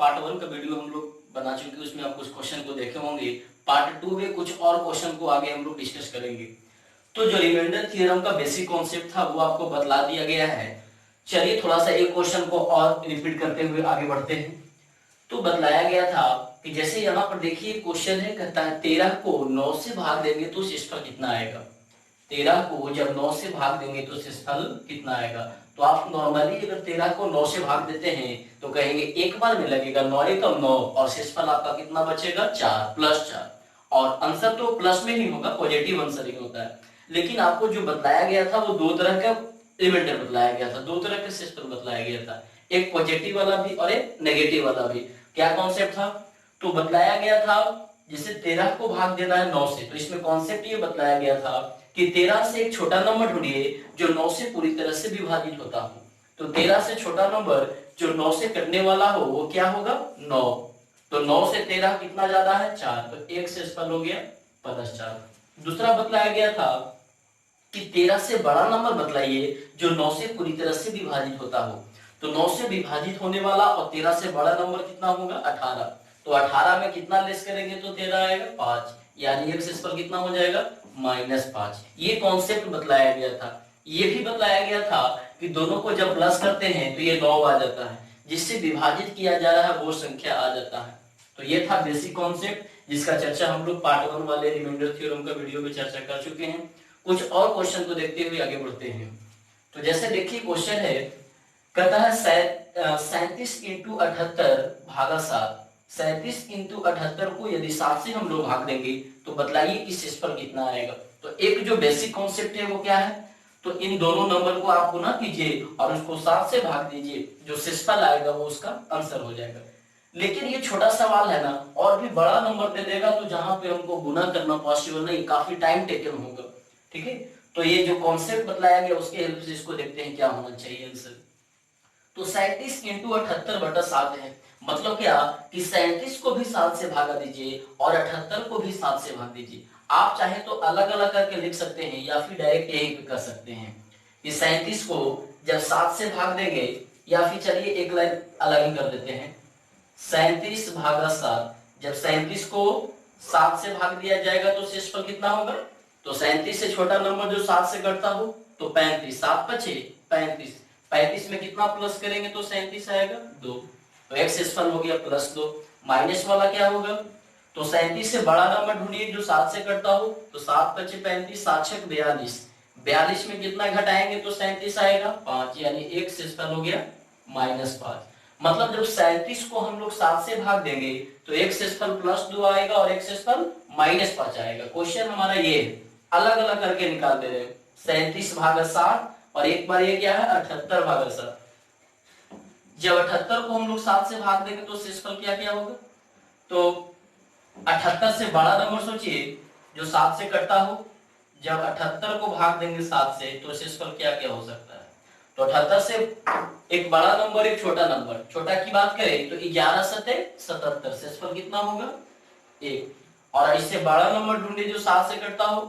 Part 1 का video हम लोग बना चुके हैं, उसमें आप कुछ क्वेश्चन को देखे होंगे। पार्ट 2 में कुछ और क्वेश्चन को आगे हम लोग डिस्कस करेंगे। तो जो रिमाइंडर थ्योरम का बेसिक कॉन्सेप्ट था वो आपको बतला दिया गया है। चलिए थोड़ा सा एक क्वेश्चन को और रिपीट करते हुए आगे बढ़ते हैं। तो बतलाया गया था कि जैसे यहाँ पर देखिए क्वेश्चन है, कहता है 13 को 9 से भाग देंगे तो शेषफल कितना आएगा। 13 को जब 9 से भाग देंगे तो शेषफल कितना आएगा। तो आप नॉर्मली अगर 13 को 9 से भाग देते हैं तो कहेंगे एक बार में लगेगा 9 एकम 9 और शेषफल आपका कितना बचेगा 4 प्लस 4। और आंसर तो प्लस में ही होगा, पॉजिटिव आंसर ही होता है। लेकिन आपको जो बताया गया था वो दो तरह का रिमाइंडर बतलाया गया था, दो तरह के शेषफल बतलाया गया था, एक पॉजिटिव वाला भी और एक नेगेटिव वाला भी। क्या कॉन्सेप्ट था, तो बतलाया गया था जैसे 13 को भाग देना है 9 से, तो इसमें कॉन्सेप्ट ये बतलाया गया था कि 13 से एक छोटा नंबर ढूंढिए जो 9 से पूरी तरह से विभाजित होता हो। तो 13 से छोटा नंबर जो 9 से कटने वाला हो वो क्या होगा 9। तो 9 से 13 कितना ज्यादा है 4, तो एक शेषफल हो गया प्लस 4। दूसरा बतलाया गया था कि 13 से बड़ा नंबर बतलाइए जो 9 से पूरी तरह से विभाजित होता हो। तो 9 से विभाजित होने वाला और 13 से बड़ा नंबर कितना होगा 18। तो 18 में कितना लेस करेंगे तो 13 आएगा 5, यानी एक शेषफल कितना हो जाएगा -5। ये कॉन्सेप्ट बतलाया गया था। ये भी बतलाया गया था कि दोनों को जब प्लस करते हैं तो ये 9 आ जाता है, जिससे विभाजित किया जा रहा है वो संख्या आ जाता है। तो ये था बेसिक कॉन्सेप्ट जिसका चर्चा हम लोग पार्ट 1 वाले रिमाइंडर थ्योरम का वीडियो में चर्चा कर चुके हैं। कुछ और क्वेश्चन को देखते हुए आगे बढ़ते हैं। तो जैसे देखिए क्वेश्चन है, कहता है 37 इंटू 78 भागा 7। 37 इंटू 78 को यदि 7 से हम लोग भाग देंगे तो बतलाइए कि शेषफल कितना आएगा। तो एक जो बेसिक कॉन्सेप्ट है वो क्या है, तो इन दोनों नंबर को आप गुना कीजिए और उसको 7 से भाग दीजिए, जो शेषफल आएगा वो उसका आंसर हो जाएगा। लेकिन ये छोटा सवाल है ना, और भी बड़ा नंबर दे देगा तो जहां पे हमको गुना करना पॉसिबल नहीं, काफी टाइम टेकन होगा। ठीक है, तो ये जो कॉन्सेप्ट बतलाया गया उसके हेल्प से इसको देखते हैं क्या होना चाहिए आंसर। तो 37 इंटू 78 बटा 7 है, मतलब क्या कि 37 को भी 7 से भागा दीजिए और 78 को भी 7 से भाग दीजिए। आप चाहे तो अलग अलग करके लिख सकते हैं या फिर डायरेक्ट यही पे कर सकते हैं कि 37 को जब 7 से भाग देंगे, या फिर चलिए एक लाइन अलग ही कर देते हैं, 37 भागा 7, जब 37 को 7 से भाग दिया जाएगा तो शेषफल कितना होगा। तो 37 से छोटा नंबर जो 7 से कटता हो तो 35, 7 बचे 35, 35 में कितना प्लस करेंगे तो 37 आएगा 2, तो एक शेषफल हो गया +2। माइनस वाला क्या होगा, तो 37 से बड़ा नंबर ढूंढिए जो 7 से कटता हो, तो 7 बचे 35, 7 छक 42, 42 में कितना घटाएंगे तो 37 आएगा 5, यानी एक शेषफल हो गया -5। मतलब जब 37 को हम लोग 7 से भाग देंगे तो एक शेषफल +2 आएगा और एक शेषफल -5 आएगा। क्वेश्चन हमारा ये है, अलग अलग करके निकाल दे रहे हैं, 37 भागा 7 और एक बार ये क्या है 78 भागा 7। जब 78 को हम लोग 7 से भाग देंगे तो शेषफल क्या क्या होगा, तो 78 से बड़ा नंबर सोचिए जो 7 से कटता हो, जब 78 को भाग देंगे 7 से तो शेषफल क्या क्या हो सकता है। तो 78 से एक बड़ा नंबर एक छोटा नंबर, छोटा की बात करें तो 11 × 77, शेषफल कितना होगा 1। और इससे बड़ा नंबर ढूंढे जो 7 से कटता हो,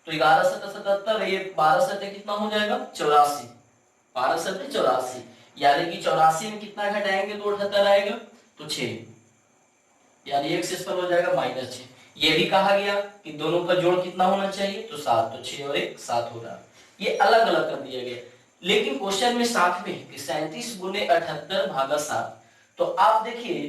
तो 11 × 77, ये 12 × कितना हो जाएगा 84, 12 × 84, यानी कि 84 में कितना घटाएंगे तो 78 आएगा, तो 6, यानी एक शेषफल हो जाएगा -6। ये भी कहा गया कि दोनों का जोड़ कितना होना चाहिए, तो 7, तो 6 और 1 7 हो रहा। ये अलग अलग कर दिया गया, लेकिन क्वेश्चन में साथ में कि 37 गुने 78 भागा 7। तो आप देखिए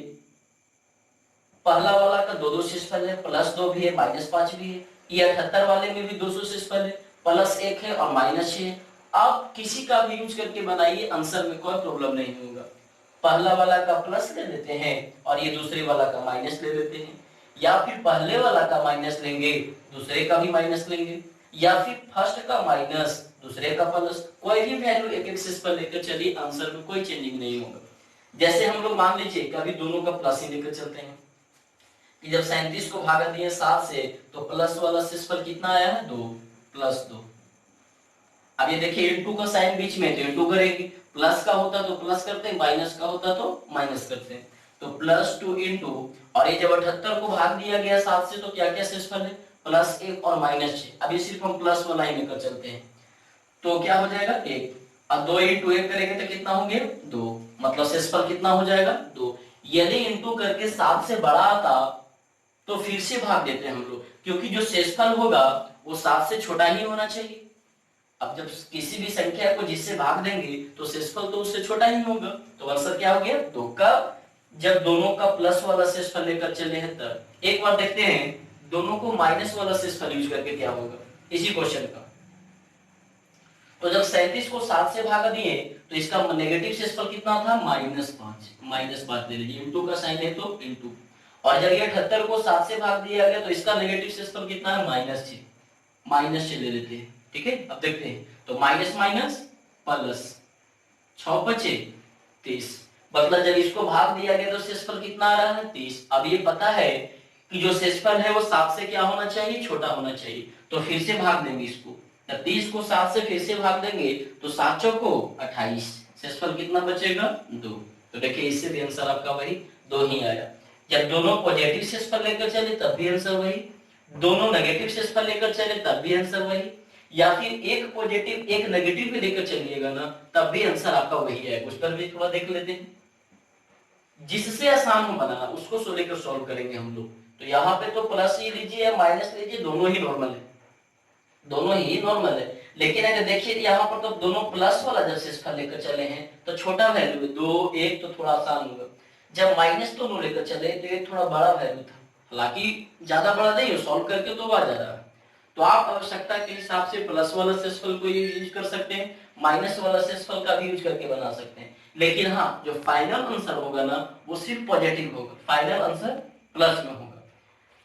पहला वाला का 2 शेषफल है, +2 भी है -5 भी है, ये 78 वाले में भी 200 शेषफल है, +1 है और -6 है। आप किसी का भी यूज करके बनाइए, आंसर में कोई प्रॉब्लम नहीं होगा। पहला वाला का प्लस ले लेते हैं और ये दूसरे वाला का माइनस ले लेते हैं, या फिर पहले वाला का माइनस लेंगे दूसरे का भी माइनस लेंगे, या फिर फर्स्ट का माइनस दूसरे का प्लस, कोई भी वैल्यू एक एक शेषफल लेकर चलिए, आंसर में कोई चेंजिंग नहीं होगा। जैसे हम लोग मान लीजिए कभी दोनों का प्लस ही लेकर चलते हैं कि जब 37 को भागा दिए 7 से तो प्लस वाला शेषफल कितना आया है 2, +2। अब ये देखिए इंटू का साइन बीच में, तो इंटू करेंगे, प्लस का होता तो प्लस करते हैं, माइनस का होता तो माइनस करते हैं, तो +2 इंटू, और ये जब 78 को भाग दिया गया 7 से तो क्या क्या शेषफल है +1 और -6। अभी सिर्फ हम प्लस वाला ही लेकर चलते हैं, तो क्या हो जाएगा 1, अब 2 इंटू 1 करेंगे तो कितना होंगे 2, मतलब शेषफल कितना हो जाएगा 2। यदि इंटू करके 7 से बड़ा आता तो फिर से भाग देते हैं हम लोग, क्योंकि जो शेषफल होगा वो 7 से छोटा ही होना चाहिए। अब जब किसी भी संख्या को जिससे भाग देंगे तो शेषफल तो उससे छोटा ही होगा। तो आंसर क्या हो गया? 2 का, जब दोनों का प्लस वाला शेषफल लेकर चले हैं तब। एक बार देखते हैं दोनों को माइनस वाला शेषफल यूज करके क्या होगा इसी क्वेश्चन का। तो जब 37 को 7 से भागा दिए तो इसका नेगेटिव शेषफल कितना था? -5। -5 ले लीजिए, इंटू का साइन है तो इंटू। और जब ये 78 को 7 से भाग दिया गया तो इसका नेगेटिव शेषफल कितना है? -6। -6 ले लेते हैं, ठीक है। अब देखते हैं तो माइनस माइनस प्लस, 6 बचे 30। मतलब जब इसको भाग दिया गया तो शेषफल कितना आ रहा है? 30। अब ये पता है कि जो शेषफल है वो 7 से क्या होना चाहिए? छोटा होना चाहिए। तो फिर से भाग देंगे इसको, 30 को 7 से फिर से भाग देंगे तो 7 चौको 28, शेषफल कितना बचेगा? 2। तो देखिए इससे भी आंसर आपका वही 2 ही आया। जब दोनों पॉजिटिव शेषफल लेकर चले तब भी आंसर वही, दोनों नेगेटिव शेषफल लेकर चले तब भी आंसर वही, या फिर एक पॉजिटिव एक नेगेटिव भी लेकर चलिएगा ना तब भी आंसर आपका वही आएगा। उस पर भी थोड़ा देख लेते हैं, जिससे आसान हो बनाना उसको सो लेकर सॉल्व करेंगे हम लोग। तो यहाँ पे तो प्लस ही लीजिए या माइनस लीजिए, दोनों ही नॉर्मल है, दोनों ही नॉर्मल है। लेकिन अगर देखिए यहाँ पर तो दोनों प्लस वाला जब शेषफल लेकर चले हैं तो छोटा वैल्यू है 2, 1 तो थोड़ा आसान होगा। जब माइनस दोनों लेकर चले तो ये थोड़ा बड़ा वैल्यू था, हालांकि ज्यादा बड़ा नहीं है, सॉल्व करके तो आ जा रहा है। तो आप आवश्यकता के हिसाब से प्लस वाला शेषफल को यूज कर सकते हैं, माइनस वाला शेषफल का भी यूज करके बना सकते हैं। लेकिन हाँ, जो फाइनल आंसर होगा ना वो सिर्फ पॉजिटिव होगा, फाइनल आंसर प्लस में होगा।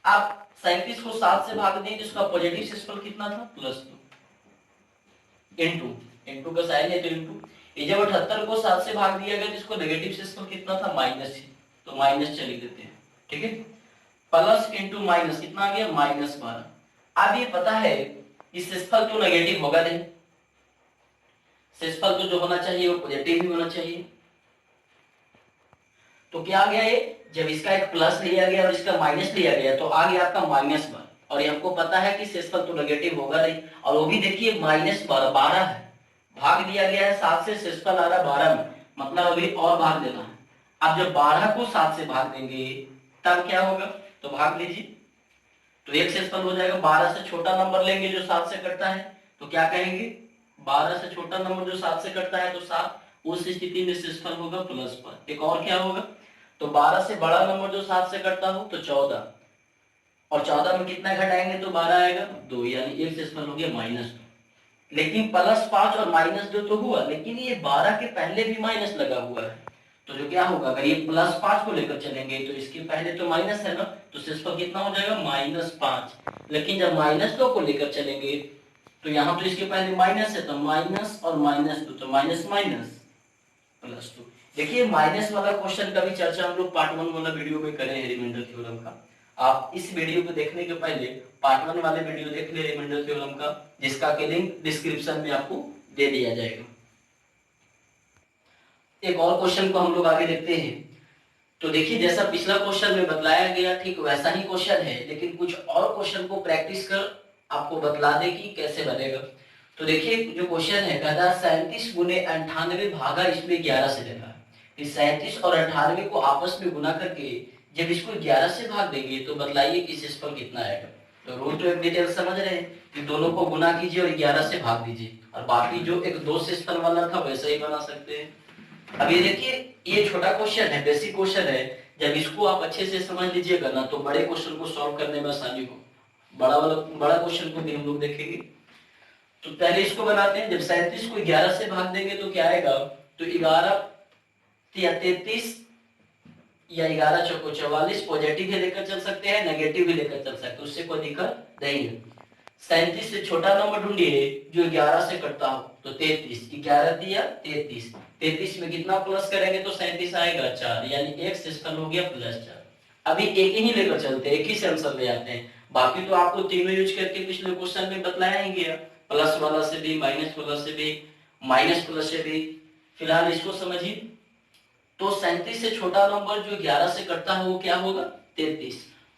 आप 37 को 7 से भाग दें जिसका पॉजिटिव शेषफल कितना था? +2 इंटू, इंटू का साइन है तो इंटू। ये जब 78 को 7 से भाग दिया गया जिसको नेगेटिव शेषफल कितना था? -6, तो माइनस चली देते हैं, ठीक है। प्लस इंटू माइनस कितना आ गया? -12। अब ये पता है कि शेषफल तो नेगेटिव होगा नहीं, शेषफल तो जो होना चाहिए वो पॉजिटिव ही होना चाहिए। तो क्या आ गया ये? जब इसका एक प्लस लिया गया और इसका माइनस लिया गया तो आ गया आपका -12। और ये हमको पता है कि शेषफल तो नेगेटिव होगा नहीं, और वो भी देखिए -12 है, भाग दिया गया है 7 से, शेषफल आ रहा 12 में, मतलब अभी और भाग देना है। अब जब 12 को 7 से भाग देंगे तब क्या होगा? तो भाग लीजिए, तो एक शेषफल हो जाएगा। 12 से छोटा नंबर लेंगे जो 7 से कटता है तो क्या कहेंगे? 12 से छोटा नंबर जो 7 से कटता है तो 7, उस स्थिति में शेषफल होगा +1। एक और क्या होगा? तो 12 से बड़ा नंबर जो 7 से कटता हो तो 14, और 14 में कितना घटाएंगे तो 12 आएगा 2, यानी एक शेषफल हो गया -2। लेकिन +5 और -2 तो हुआ, लेकिन ये 12 के पहले भी माइनस लगा हुआ है, तो जो क्या होगा अगर ये +5 को लेकर चलेंगे तो इसके पहले तो माइनस है ना, तो शेषफल कितना हो जाएगा? -5। लेकिन जब -2 को लेकर चलेंगे तो यहाँ तो इसके पहले माइनस है तो माइनस और -2 तो माइनस माइनस +2। देखिए माइनस वाला क्वेश्चन का भी चर्चा हम लोग पार्ट 1 वाला वीडियो में करे हैं रिमाइंडर थ्योरम का। आप इस वीडियो को देखने के पहले पार्ट 1 वाले वीडियो देख ले रिमाइंडर थ्योरम का, जिसका के लिंक डिस्क्रिप्शन में आपको दे दिया जाएगा। एक और क्वेश्चन को हम लोग आगे देखते हैं। तो देखिए जैसा पिछला क्वेश्चन में बतलाया गया ठीक वैसा ही क्वेश्चन है, लेकिन कुछ और क्वेश्चन को प्रैक्टिस कर आपको बतला दे कि कैसे बनेगा। तो देखिए जो क्वेश्चन है कहता है 37 गुने 98 भागा इसमें 11 से देना है। इस 37 और 98 को आपस में गुना करके जब इसको 11 से भाग देंगे तो बतलाइए कि शेषफल कितना आएगा। तो रूल तो एक डिटेल समझ रहे हैं कि दोनों को गुना कीजिए और 11 से भाग दीजिए, और बाकी जो एक दो शेषफल वाला था वैसा ही बना सकते हैं। अब ये देखिए ये छोटा क्वेश्चन है, बेसिक क्वेश्चन है, जब इसको आप अच्छे से समझ लीजिएगा ना तो बड़े क्वेश्चन को सॉल्व करने में आसानी हो। बड़ा क्वेश्चन को भी हम लोग देखेंगे। तो पहले इसको बनाते हैं। जब 37 को 11 से भाग देंगे तो क्या आएगा? तो 11 या 33 या 11 चौको 44, पॉजिटिव भी लेकर चल सकते हैं, नेगेटिव भी लेकर चल सकते हैं, उससे कोई दिक्कत नहीं है। 37 से छोटा नंबर ढूंढिए जो 11 से कटता हो, तो 33, 11 दिया 33, 33 में कितना प्लस करेंगे तो 37 आएगा 4, यानी एक शेषफल हो गया +4। अभी एक ही लेकर चलते हैं, एक ही से आंसर ले आते हैं, बाकी तो आपको तीनों यूज करके पिछले क्वेश्चन में बतलाया ही गया, प्लस वाला से भी, माइनस वाला से भी, माइनस प्लस से भी। फिलहाल इसको समझिए। तो 37 से छोटा नंबर जो 11 से कटता है वो क्या होगा? 33,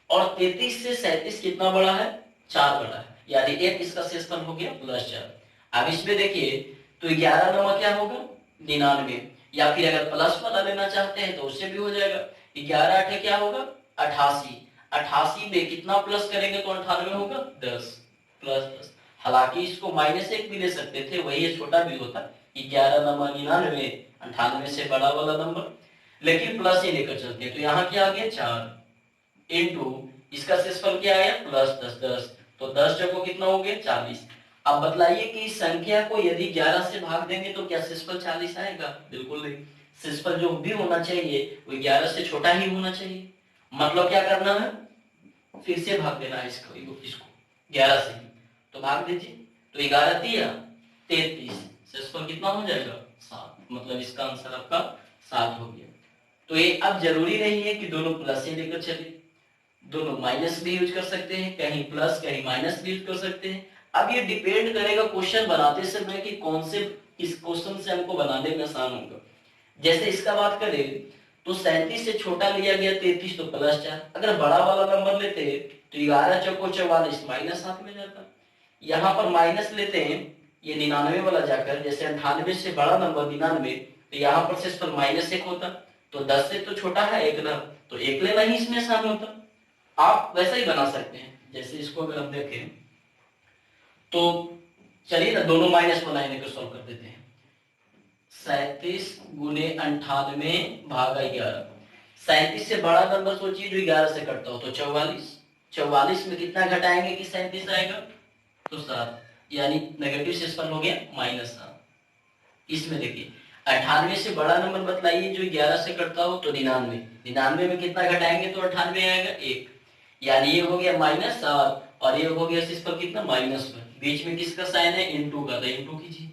और 33 से 37 कितना बड़ा है? 4 बड़ा है, यानी एक इसका शेषफल हो गया +4। अब इसमें देखिए तो 11 नंबर क्या होगा? 99, या फिर अगर प्लस वाला लेना चाहते हैं तो उससे भी हो जाएगा। 11 8 क्या होगा 88। 88 में कितना प्लस करेंगे तो 98 होगा 10 प्लस 10। हालांकि इसको -1 भी ले सकते थे, वही ये छोटा भी होता 11 नमा 99, 98 से बड़ा वाला नंबर, लेकिन प्लस ही लेकर चलते हैं। तो यहाँ क्या आ गया 4 इंटू इसका शेषफल क्या आया प्लस 10 10, तो 10 जगह कितना हो गया 40। अब बतलाइए कि इस संख्या को यदि 11 से भाग देंगे तो क्या शेषफल 40 आएगा? बिल्कुल नहीं। शेषफल जो भी होना चाहिए वो 11 से छोटा ही होना चाहिए। मतलब क्या करना है, फिर से भाग देना है इसको 11 से। तो भाग दीजिए, तो 11 दिया 33, शेषफल कितना हो जाएगा 7, मतलब इसका आंसर आपका 7 हो गया। तो ये अब जरूरी नहीं है कि दोनों प्लस ही लेकर चले, दोनों माइनस भी यूज कर सकते हैं, कहीं प्लस कहीं माइनस भी यूज कर सकते हैं। अब ये डिपेंड करेगा क्वेश्चन बनाते समय कि कौन से इस क्वेश्चन से हमको बनाने में आसान होगा। जैसे इसका बात करें तो 37 से छोटा लिया गया 33, तो +4। अगर बड़ा वाला नंबर लेते तो 11 चौको 44 -7 में जाता। यहाँ पर माइनस लेते हैं ये 99 वाला जाकर, जैसे 98 से बड़ा नंबर 99, तो यहाँ पर शेषफल -1 होता। तो 10 से तो छोटा है 1 ना, तो 1 लेना ही इसमें आसान होता। आप वैसा ही बना सकते हैं। जैसे इसको अगर हम देखें तो चलिए ना दोनों माइनस बनाने को सॉल्व कर देते हैं। 37 गुने 98 भागा 11। 37 से बड़ा नंबर सोचिए जो 11 से कटता हो, तो 44। 44 में कितना घटाएंगे कि 37 आएगा, तो 7, यानी नेगेटिव शेषफल हो गया -7। इसमें देखिए 98 से बड़ा नंबर बतलाइए जो 11 से कटता हो, तो 99। 99 में कितना घटाएंगे तो 98 आएगा 1, यानी ये हो गया -7 और ये हो गया शेषफल कितना -1। बीच में किसका साइन है इंटू का, तो इंटू कीजिए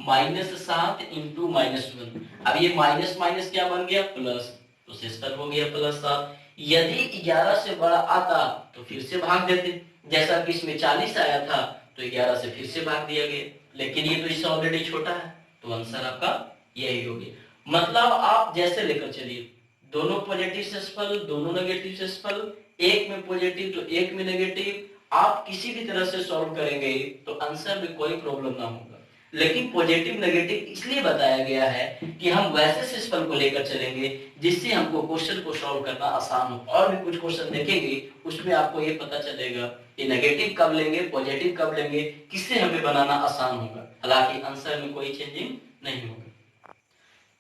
-7 इंटू -1। अब ये माइनस माइनस क्या बन गया प्लस, तो शेषफल हो गया +7। यदि 11 से बड़ा आता तो फिर से भाग देते, जैसा कि इसमें 40 आया था तो 11 से फिर से भाग दिया गया, लेकिन ये तो इससे ऑलरेडी छोटा है, तो आंसर आपका यही हो गया। मतलब आप जैसे लेकर चलिए, दोनों पॉजिटिव शेषफल दोनों नेगेटिव शेषफल, एक में पॉजिटिव तो एक में नेगेटिव, आप किसी भी तरह से सॉल्व करेंगे तो आंसर में कोई प्रॉब्लम ना होगा। लेकिन पॉजिटिव नेगेटिव इसलिए बताया गया है कि हम वैसे शेषफल को लेकर चलेंगे जिससे हमको क्वेश्चन को सॉल्व करना आसान हो। और भी कुछ क्वेश्चन देखेंगे उसमें आपको ये पता चलेगा कि नेगेटिव कब लेंगे पॉजिटिव कब लेंगे, किससे हमें बनाना आसान होगा। हालांकि आंसर में कोई चेंजिंग नहीं होगा।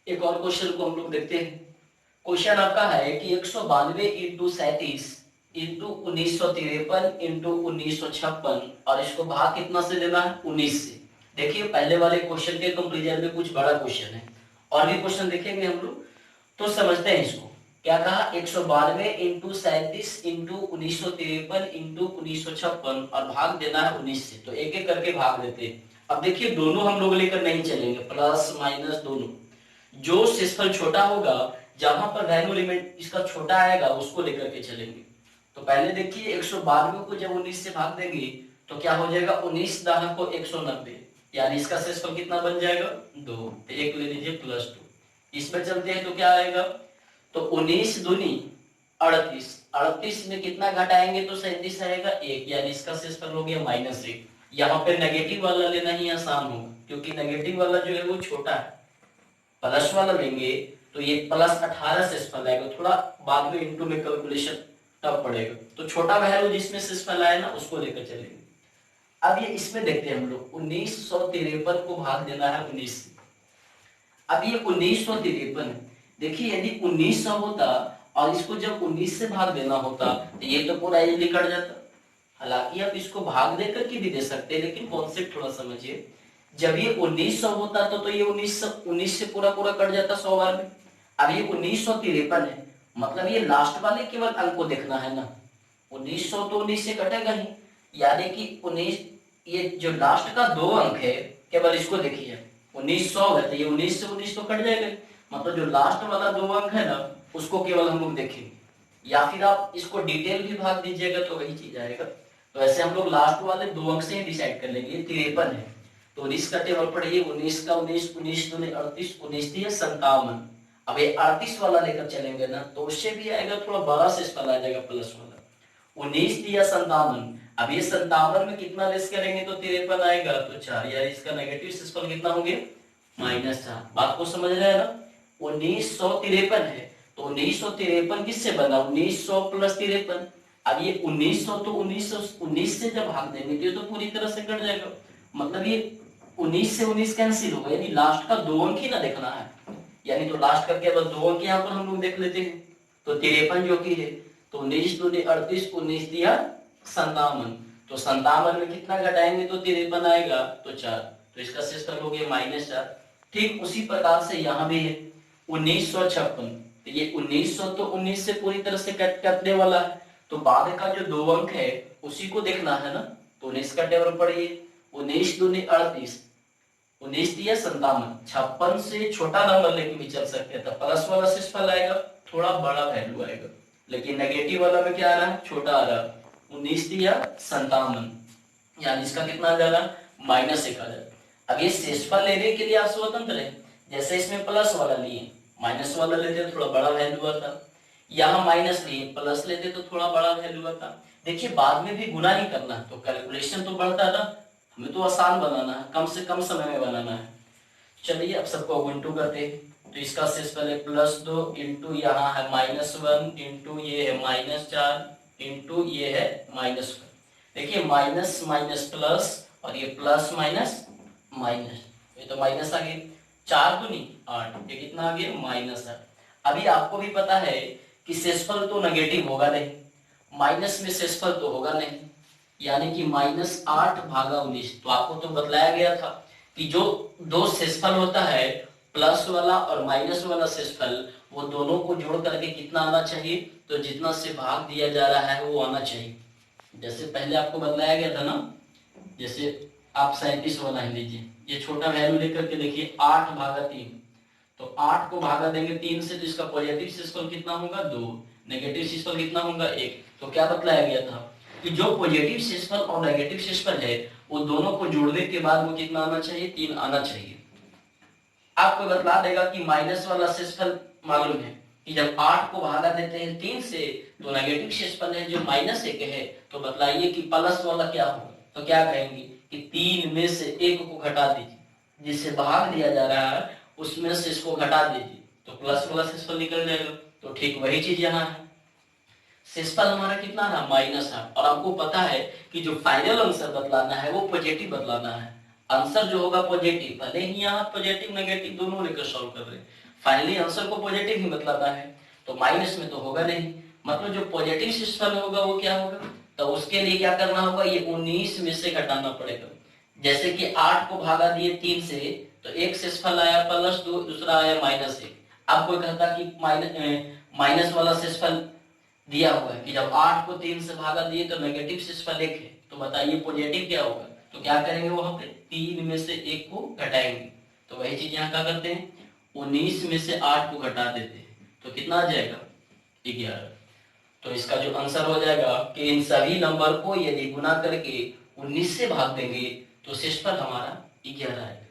एक और क्वेश्चन को हम लोग देखते हैं। क्वेश्चन आपका है कि 192 इंटू 37 इंटू 1953 इंटू 1956 और इसको भाग कितना से देना है 19 से। देखिए पहले वाले क्वेश्चन के कंपैरिजन में कुछ बड़ा क्वेश्चन है, और भी क्वेश्चन देखेंगे हम लोग, तो समझते हैं इसको। क्या कहा 192 इंटू 37 इंटू 1953 इंटू 1956 और भाग देना है 19 से, तो एक एक करके भाग देते हैं। अब देखिए दोनों हम लोग लेकर नहीं चलेंगे, प्लस माइनस दोनों, जो शेषफल छोटा होगा जहां पर वैल्यू एलिमेंट इसका छोटा आएगा उसको लेकर के चलेंगे। तो पहले देखिए 192 को जब 19 से भाग देंगे तो क्या हो जाएगा 19 दाह को 190, यानी इसका शेषफल कितना बन जाएगा 2, तो एक ले लीजिए +2। इसमें चलते हैं तो क्या आएगा, तो 19 दूनी 38, 38 में कितना घटाएंगे तो 37 आएगा 1, यानी इसका शेषफल हो गया -1। यहाँ पे नेगेटिव वाला लेना ही आसान होगा क्योंकि नेगेटिव वाला जो है वो छोटा है। प्लस वाला लेंगे तो ये +18 शेषफल आएगा, थोड़ा बाद में इंटू में कैलकुलेशन टफ पड़ेगा, तो छोटा वैल्यू जिसमें शेषफल आए ना उसको लेकर चलेंगे। अब ये इसमें देखते हैं हम लोग 1953 को भाग देना है 19 से। अब ये 1953, देखिए यदि 1900 होता और इसको जब 19 से भाग देना होता तो ये तो पूरा इजीली कट जाता। हालांकि आप इसको भाग देकर के भी दे सकते हैं, लेकिन कॉन्सेप्ट थोड़ा समझिए। जब ये 1900 होता तो ये 19 से पूरा पूरा कट जाता 100 बार में। अब ये 1953 है, मतलब ये लास्ट वाले केवल अंक को देखना है ना, 1900 तो 19 से कटेगा ही, यानी कि 19 ये जो लास्ट का 2 अंक है केवल इसको देखिए, 1900 है तो ये 19 से 19 तो कट जाएगा, मतलब जो लास्ट वाला 2 अंक है ना उसको केवल हम लोग देखेंगे, या फिर आप इसको डिटेल भी भाग दीजिएगा तो वही चीज आएगा। तो ऐसे हम लोग लास्ट वाले 2 अंक से ही डिसाइड कर लेंगे। 53 है तो 19 का टेबल पढ़िए, 19 का 19 19 दूनी 38 19 दिए 57। अब ये 38 वाला लेकर चलेंगे ना तो उससे भी आएगा, थोड़ा बड़ा शेषफल आ जाएगा प्लस वाला। 19 दिया 57, अब ये 57 में कितना लेस करेंगे तो 53 आएगा, तो 4, यानी इसका नेगेटिव शेषफल कितना हो गया -4। बात को समझ रहे हैं ना, 1953 है तो 1953 किससे बना, 1900 प्लस 53। अब ये 1900 तो 1919 से जब भाग देंगे तो ये तो पूरी तरह से कट जाएगा, मतलब ये 19 से 19 कैंसिल होगा, यानी लास्ट का 2 अंक ही ना देखना है, यानी तो लास्ट का क्या बस 2 अंक यहाँ पर हम लोग देख लेते हैं। तो 53 जो की है, तो 19 दूनी 38, 19 दिया 57, तो 57 में कितना घटाएंगे तो 53 आएगा, तो 4, तो इसका शेषफल हो गया -4। ठीक उसी प्रकार से यहाँ भी है 1956, तो ये 1900 तो 19 से पूरी तरह से कटने वाला है, तो बाद का जो 2 अंक है उसी को देखना है ना, तो 19 का टेबल पढ़िए, 19 दूनी 38, 19 दिया 57, 56 से छोटा नंबर लेके भी चल सकते हैं, तो प्लस वाला शेषफल आएगा, थोड़ा बड़ा वैल्यू आएगा, लेकिन नेगेटिव वाला में क्या आ रहा है, छोटा आ रहा है, 19 दिया 57, यानी इसका कितना आ जा रहा है, -1 आ जाएगा। अब ये शेषफल लेने के लिए आप स्वतंत्र है, जैसे इसमें प्लस वाला लिए, माइनस वाला लेते तो थोड़ा बड़ा वैल्यू आता, यहाँ माइनस लिए प्लस लेते तो थोड़ा बड़ा वैल्यू आता। देखिए बाद में भी गुना ही करना है, तो कैलकुलेशन तो बढ़ता था, हमें तो आसान बनाना है, कम से कम समय में बनाना है। चलिए अब सबको गुंटू करते हैं, तो इसका शेषफल है +2 इंटू यहाँ है -1 इंटू ये है -4 इंटू ये है -1। देखिए माइनस माइनस प्लस और ये प्लस माइनस माइनस, ये तो माइनस आ गई, 4 दूनी 8, ये कितना आ गया -8। अभी आपको भी पता है कि शेषफल तो नेगेटिव होगा नहीं, माइनस में शेषफल तो होगा नहीं, यानी कि -8/19। तो आपको तो बतलाया गया था कि जो दो शेषफल होता है, प्लस वाला और माइनस वाला शेषफल, वो दोनों को जोड़ करके कितना आना चाहिए, तो जितना से भाग दिया जा रहा है वो आना चाहिए। जैसे पहले आपको बतलाया गया था ना, जैसे आप 37 वाला ही लीजिए, ये छोटा वैल्यू लेकर के देखिए 8/3, तो 8 को भागा देंगे 3 से, तो इसका पॉजिटिव शेषफल कितना होगा 2, नेगेटिव शेषफल कितना होगा 1। तो क्या बतलाया गया था कि जो पॉजिटिव शेषफल और नेगेटिव शेषफल है वो दोनों को जोड़ने के बाद वो कितना आना चाहिए, 3 आना चाहिए। आपको बतला देगा कि माइनस वाला शेषफल मालूम है कि जब 8 को भागा देते हैं 3 से तो नेगेटिव शेषफल है जो -1 है, तो बतलाइए कि प्लस वाला क्या होगा, तो क्या कहेंगे कि 3 में से 1 को घटा दीजिए, जिससे भाग दिया जा रहा है उसमें से इसको घटा दीजिए, तो प्लस वाला शेषफल निकल जाएगा। तो ठीक वही चीज यहाँ है, शेषफल हमारा कितना था -8, और आपको पता है कि जो फाइनल आंसर बतलाना है वो पॉजिटिव बतलाना है, आंसर जो होगा पॉजिटिव, भले ही यहाँ पॉजिटिव नेगेटिव दोनों लेकर सॉल्व कर रहे हैं, फाइनली आंसर को पॉजिटिव ही बतलाना है, तो माइनस में तो होगा नहीं, मतलब जो पॉजिटिव शेषफल होगा वो क्या होगा, तो उसके लिए क्या करना होगा, ये 19 में से घटाना पड़ेगा। जैसे कि 8 को भागा दिए 3 से, तो एक शेषफल आया +2, दूसरा आया -1। अब कोई कहता कि माइनस वाला शेषफल दिया हुआ है कि जब 8 को 3 से भागा दिए तो नेगेटिव शेषफल 1 है, तो बताइए पॉजिटिव क्या होगा, तो क्या करेंगे वहां पे 3 में से 1 को घटाएंगे, तो वही चीज यहाँ क्या करते हैं, 19 में से 8 को घटा देते हैं, तो कितना आ जाएगा 11। तो इसका जो आंसर हो जाएगा कि इन सभी नंबर को यदि गुना करके 19 से भाग देंगे तो शेषफल हमारा 11 है।